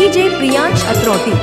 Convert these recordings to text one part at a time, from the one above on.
DJ Priyansh अत्रोटी।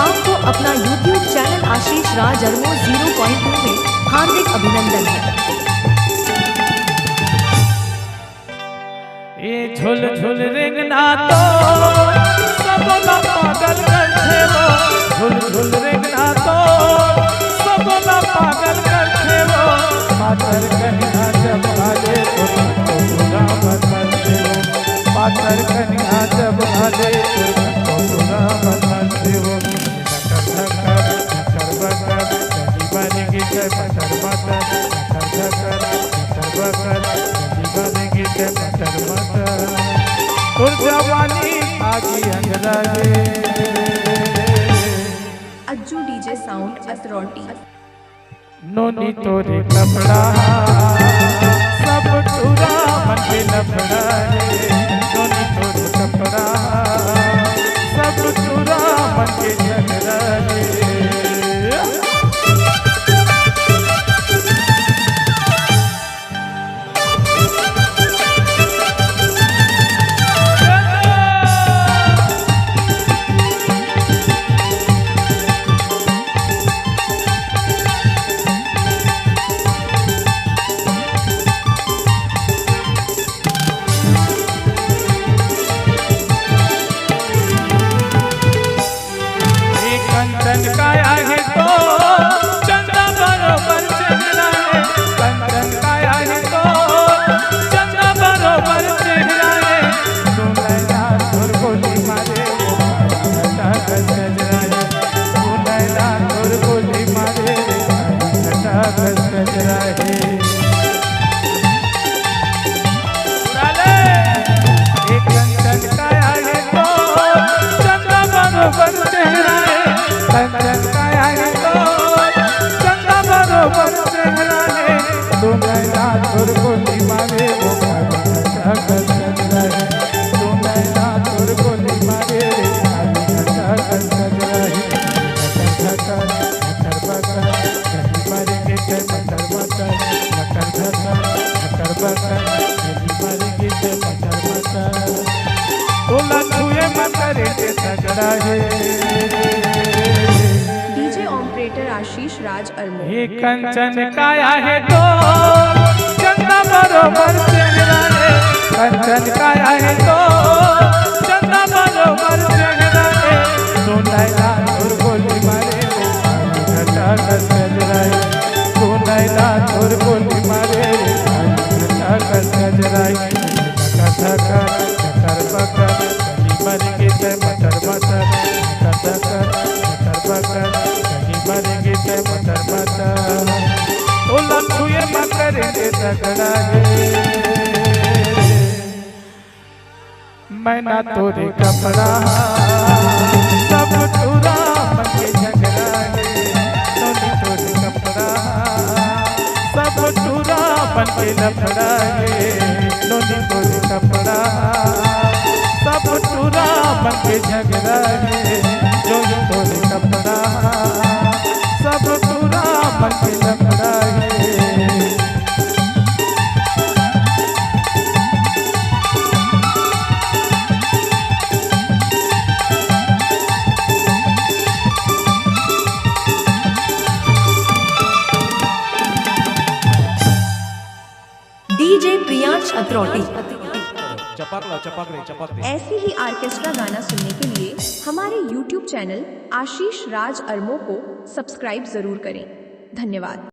आपको अपना YouTube channel आशीष राज अरमो 0.2 में हार्दिक अभिनंदन है। ये झुल झुल रिंगना तो सबका पागल करते वो, झुल झुल रिंगना तो सबका पागल करते वो, पातर कन्या जब आजे तो पूरा बनते वो, पातर कन्या जब आजे तो पूरा बनते वो। Ajju DJ sound Atroti. नोनी तोरे कपड़ा सब चूरा मन के लफड़ा रे, नोनी तोरे कपड़ा सब चूरा मन के झगड़ा रे। कंचन काया है तो चंदा बरोबर चेहरा है, कंचन काया है तो चंदा बरोबर चेहरा है, तू लैला तोर गोली मारे वो घटा गजरा है, तू लैला तोर गोली मारे घटा गजरा है। एक कंचन काया है तो चंदा बरोबर चेहरा है, कंचन काया है तो चंदा बरोबर चेहरा है, तू लैला तोर गोली मारे वो घटा गजरा है, तू लैला तोर गोली मारे घटा गजरा है। मकर मकर बकर कहीं मारेंगे जय मकर मकर, मकर धकर मकर बकर कहीं मारेंगे जय मकर मकर, तोला छुए मकर के तगड़ा है। आशीष राज अरमो। ये कंचन काया है तो चंदा बरोबर चेहरा है, कंचन काया है तो चंदा बरोबर चेहरा है, तू लैला तोर गोली मारे घटा गजरा है, तू लैला तोर गोली मारे घटा गजरा है। धकर धकर बकर कहीं मर के जय मटर मटर, धकर धकर बकर मरेंगे जय मटर मटर, तो लखुए मकर के तगड़ा है। मैं ना तोरे कपड़ा सब चूरा मन के झगड़ा है, नोनी तोरे कपड़ा सब चूरा मन के लफड़ा है, नोनी तोरे कपड़ा सब चूरा मन के झगड़ा है, नोनी तोरे कपड़ा सब चूरा मन के लफड़ा है। डीजे प्रियांश अत्रोटी। चपक रही। ऐसे ही ऑर्केस्ट्रा गाना सुनने के लिए हमारे YouTube चैनल आशीष राज अरमो को सब्सक्राइब जरूर करें। धन्यवाद।